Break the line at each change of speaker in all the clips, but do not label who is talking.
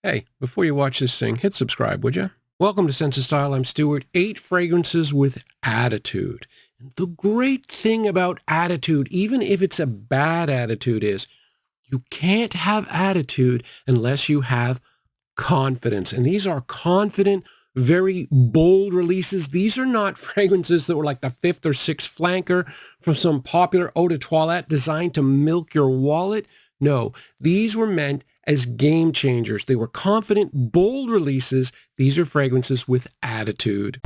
Hey, before you watch this thing, hit subscribe, would you? Welcome to Sense of Style. I'm Stuart. 8 fragrances with attitude. The great thing about attitude, even if it's a bad attitude, is you can't have attitude unless you have confidence. And these are confident, very bold releases. These are not fragrances that were like the 5th or 6th flanker from some popular eau de toilette designed to milk your wallet. No, these were meant as game changers. They were confident, bold releases. These are fragrances with attitude.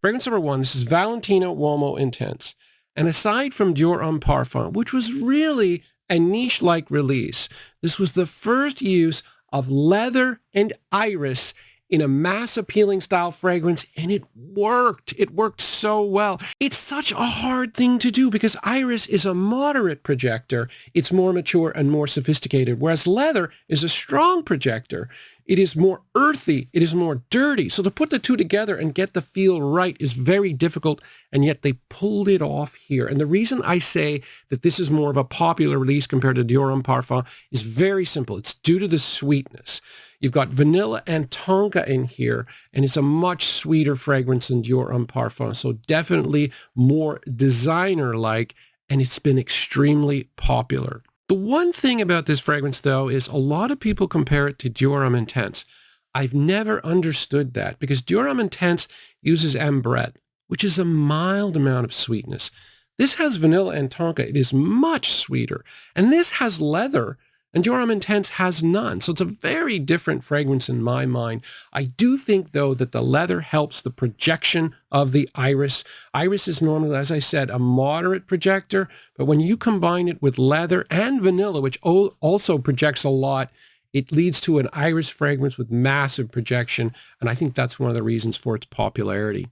Fragrance number 1, this is Valentino Uomo Intense. And aside from Dior Homme Parfum, which was really a niche-like release, this was the first use of leather and iris in a mass-appealing style fragrance, and it worked. It worked so well. It's such a hard thing to do because iris is a moderate projector. It's more mature and more sophisticated, whereas leather is a strong projector. It is more earthy. It is more dirty. So to put the two together and get the feel right is very difficult, and yet they pulled it off here. And the reason I say that this is more of a popular release compared to Dior Homme Parfum is very simple. It's due to the sweetness. You've got vanilla and tonka in here, and it's a much sweeter fragrance than Dior Homme Parfum. So definitely more designer-like, and it's been extremely popular. The one thing about this fragrance, though, is a lot of people compare it to Dior Homme Intense. I've never understood that because Dior Homme Intense uses ambrette, which is a mild amount of sweetness. This has vanilla and tonka. It is much sweeter. And this has leather, and Dior Homme Intense has none. So it's a very different fragrance in my mind. I do think, though, that the leather helps the projection of the iris. Iris is normally, as I said, a moderate projector, but when you combine it with leather and vanilla, which also projects a lot, it leads to an iris fragrance with massive projection, and I think that's one of the reasons for its popularity.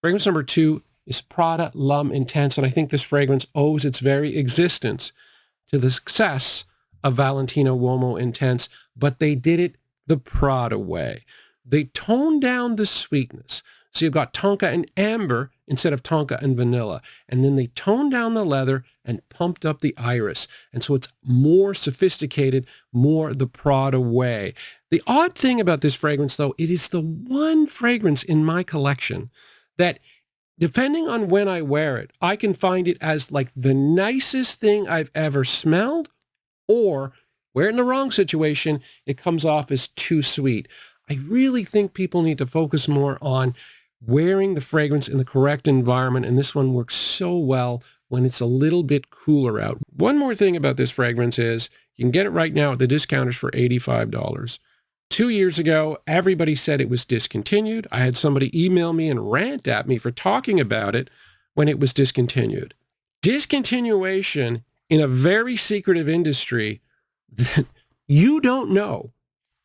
Fragrance number 2 is Prada L'Homme Intense, and I think this fragrance owes its very existence to the success of Valentino Uomo Intense, but they did it the Prada way. They toned down the sweetness. So you've got tonka and amber instead of tonka and vanilla. And then they toned down the leather and pumped up the iris. And so it's more sophisticated, more the Prada way. The odd thing about this fragrance, though, it is the one fragrance in my collection that, depending on when I wear it, I can find it as like the nicest thing I've ever smelled, or where in the wrong situation, it comes off as too sweet. I really think people need to focus more on wearing the fragrance in the correct environment, and this one works so well when it's a little bit cooler out. One more thing about this fragrance is you can get it right now at the discounters for $85. 2 years ago, everybody said it was discontinued. I had somebody email me and rant at me for talking about it when it was discontinued. Discontinuation in a very secretive industry that you don't know.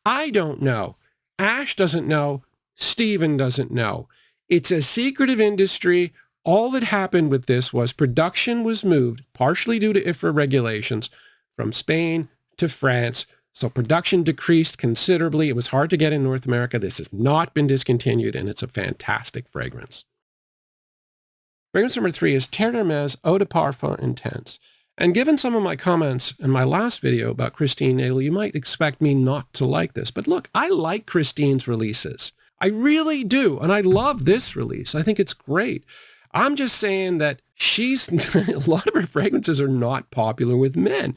I don't know. Ash doesn't know. Steven doesn't know. It's a secretive industry. All that happened with this was production was moved, partially due to IFRA regulations, from Spain to France. So production decreased considerably. It was hard to get in North America. This has not been discontinued, and it's a fantastic fragrance. Fragrance number 3 is Hermes Eau de Parfum Intense. And given some of my comments in my last video about Christine Naylor, you might expect me not to like this. But look, I like Christine's releases. I really do. And I love this release. I think it's great. I'm just saying that a lot of her fragrances are not popular with men.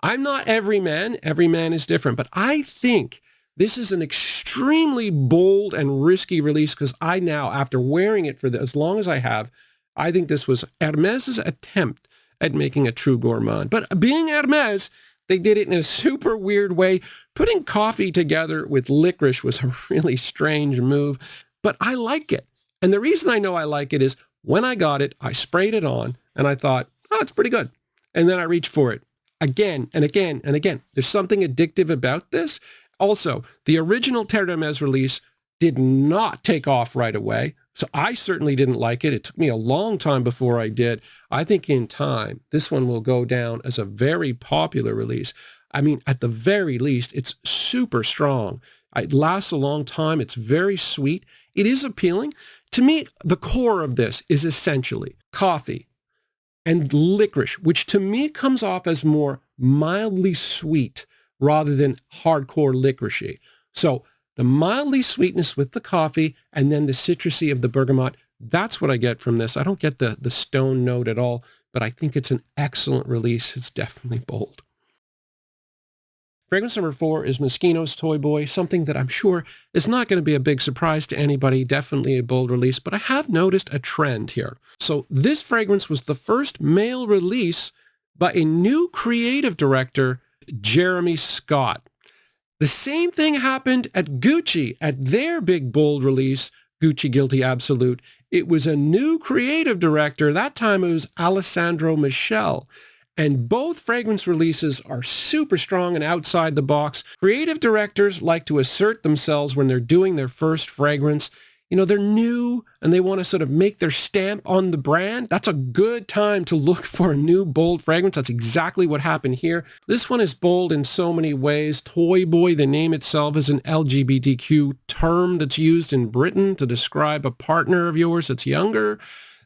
I'm not every man. Every man is different. But I think this is an extremely bold and risky release because I now, after wearing it for as long as I have, I think this was Hermes's attempt at making a true gourmand. But being Hermes, they did it in a super weird way. Putting coffee together with licorice was a really strange move, but I like it. And the reason I know I like it is when I got it, I sprayed it on and I thought, oh, it's pretty good. And then I reached for it again and again and again. There's something addictive about this. Also, the original Terre release did not take off right away. So I certainly didn't like it. It took me a long time before I did. I think in time, this one will go down as a very popular release. I mean, at the very least, it's super strong. It lasts a long time. It's very sweet. It is appealing. To me, the core of this is essentially coffee, and licorice, which to me comes off as more mildly sweet rather than hardcore licoricey. So the mildly sweetness with the coffee and then the citrusy of the bergamot, that's what I get from this. I don't get the stone note at all, but I think it's an excellent release. It's definitely bold. Fragrance number 4 is Moschino's Toy Boy, something that I'm sure is not going to be a big surprise to anybody, definitely a bold release, but I have noticed a trend here. So this fragrance was the first male release by a new creative director, Jeremy Scott. The same thing happened at Gucci at their big bold release, Gucci Guilty Absolute. It was a new creative director. That time it was Alessandro Michel. And both fragrance releases are super strong and outside the box. Creative directors like to assert themselves when they're doing their first fragrance. You know, they're new and they want to sort of make their stamp on the brand. That's a good time to look for a new bold fragrance. That's exactly what happened here. This one is bold in so many ways. Toy Boy, the name itself, is an LGBTQ term that's used in Britain to describe a partner of yours that's younger.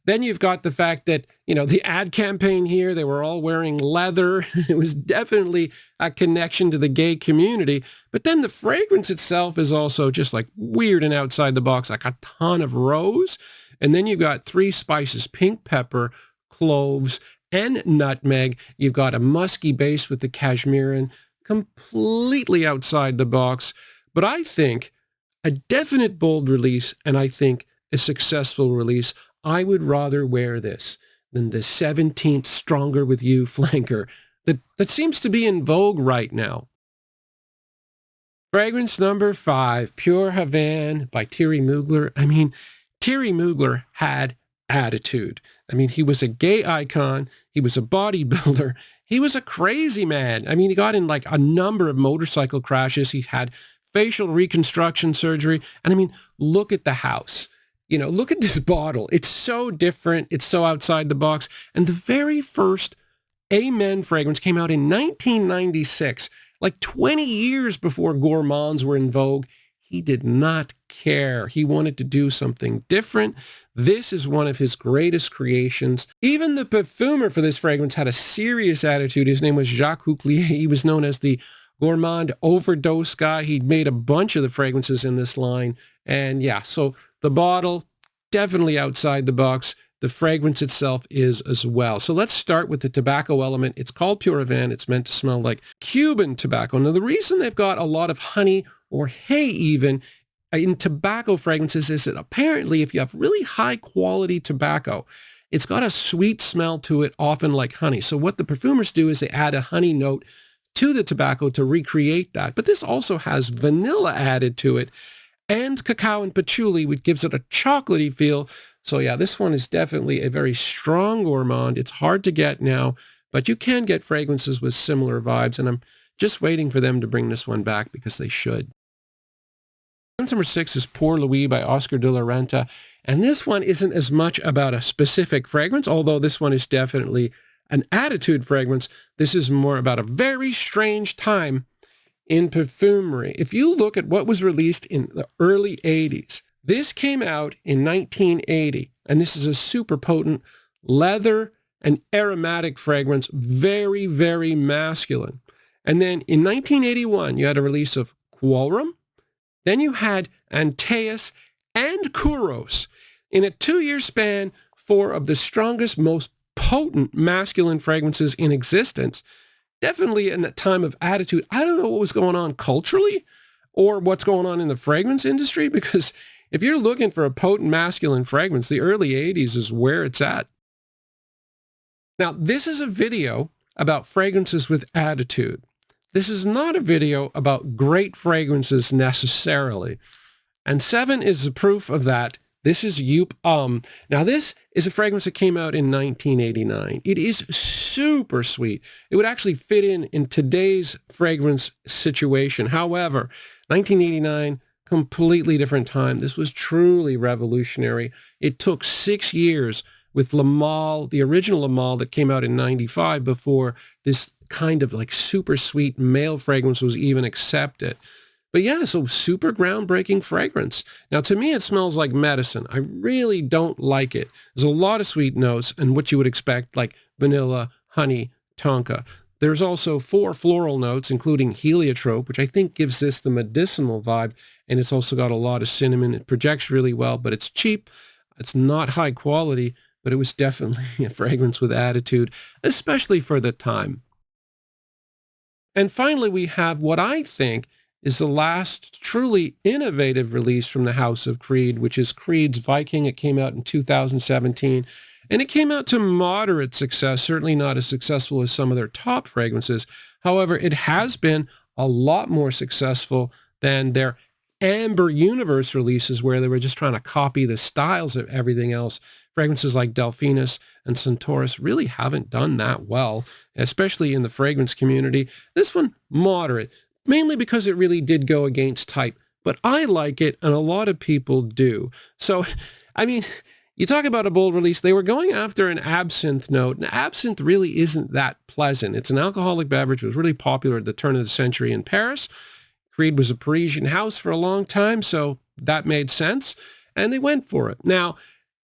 Then you've got the fact that, you know, the ad campaign here, they were all wearing leather. It was definitely a connection to the gay community. But then the fragrance itself is also just like weird and outside the box, like a ton of rose. And then you've got 3 spices, pink pepper, cloves, and nutmeg. You've got a musky base with the cashmere, completely outside the box. But I think a definite bold release, and I think a successful release. I would rather wear this than the 17th Stronger With You flanker that seems to be in vogue right now. Fragrance number 5, Pure Havane by Terre Mugler. I mean, Terre Mugler had attitude. I mean, he was a gay icon. He was a bodybuilder. He was a crazy man. I mean, he got in like a number of motorcycle crashes. He had facial reconstruction surgery. And I mean, look at the house. You know, look at this bottle. It's so different. It's so outside the box. And the very first Amen fragrance came out in 1996, like 20 years before gourmands were in vogue. He did not care. He wanted to do something different. This is one of his greatest creations. Even the perfumer for this fragrance had a serious attitude. His name was Jacques Huclier. He was known as the gourmand overdose guy. He'd made a bunch of the fragrances in this line. And yeah, so the bottle, definitely outside the box. The fragrance itself is as well. So let's start with the tobacco element. It's called Pure Havane. It's meant to smell like Cuban tobacco. Now, the reason they've got a lot of honey or hay even in tobacco fragrances is that apparently if you have really high quality tobacco, it's got a sweet smell to it, often like honey. So what the perfumers do is they add a honey note to the tobacco to recreate that. But this also has vanilla added to it, and cacao and patchouli, which gives it a chocolatey feel. So yeah, this one is definitely a very strong gourmand. It's hard to get now, but you can get fragrances with similar vibes, and I'm just waiting for them to bring this one back because they should. Fragrance number 6 is Pour Louis by Oscar de la Renta, and this one isn't as much about a specific fragrance, although this one is definitely an attitude fragrance. This is more about a very strange time in perfumery. If you look at what was released in the early 80s, this came out in 1980, and this is a super potent leather and aromatic fragrance, very, very masculine. And then in 1981, you had a release of Quorum. Then you had Antaeus and Kouros. In a 2-year span, 4 of the strongest, most potent masculine fragrances in existence. Definitely in that time of attitude. I don't know what was going on culturally or what's going on in the fragrance industry, because if you're looking for a potent masculine fragrance, the early 80s is where it's at. Now, this is a video about fragrances with attitude. This is not a video about great fragrances necessarily. And 7 is the proof of that. This is Joop. Now, this is a fragrance that came out in 1989. It is super sweet. It would actually fit in today's fragrance situation. However, 1989, completely different time. This was truly revolutionary. It took 6 years with Le Male, the original Le Male that came out in 95, before this kind of like super sweet male fragrance was even accepted. But yeah, so super groundbreaking fragrance. Now, to me, it smells like medicine. I really don't like it. There's a lot of sweet notes and what you would expect, like vanilla, honey, tonka. There's also 4 floral notes, including heliotrope, which I think gives this the medicinal vibe, and it's also got a lot of cinnamon. It projects really well, but it's cheap. It's not high quality, but it was definitely a fragrance with attitude, especially for the time. And finally, we have what I think is the last truly innovative release from the House of Creed, which is Creed's Viking. It came out in 2017, and it came out to moderate success, certainly not as successful as some of their top fragrances. However, it has been a lot more successful than their Amber Universe releases, where they were just trying to copy the styles of everything else. Fragrances like Delphinus and Centaurus really haven't done that well, especially in the fragrance community. This one, moderate, mainly because it really did go against type. But I like it, and a lot of people do. So, I mean, you talk about a bold release. They were going after an absinthe note, and absinthe really isn't that pleasant. It's an alcoholic beverage. It was really popular at the turn of the century in Paris. Creed was a Parisian house for a long time, so that made sense, and they went for it. Now,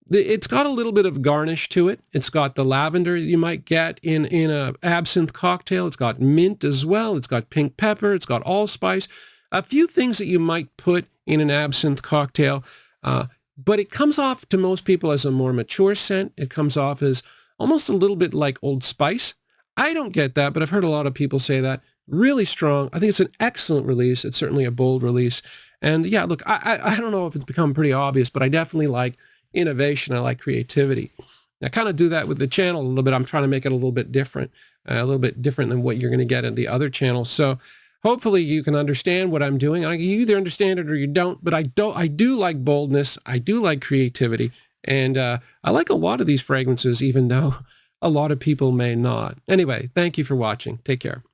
it's got a little bit of garnish to it. It's got the lavender you might get in a absinthe cocktail. It's got mint as well. It's got pink pepper. It's got allspice. A few things that you might put in an absinthe cocktail, but it comes off to most people as a more mature scent. It comes off as almost a little bit like Old Spice. I don't get that, but I've heard a lot of people say that. Really strong. I think it's an excellent release. It's certainly a bold release. And yeah, look, I don't know if it's become pretty obvious, but I definitely like innovation. I like creativity. I kind of do that with the channel a little bit. I'm trying to make it a little bit different than what you're going to get in the other channels. So hopefully you can understand what I'm doing. You either understand it or you don't, but I do like boldness. I do like creativity. And I like a lot of these fragrances, even though a lot of people may not. Anyway, thank you for watching. Take care.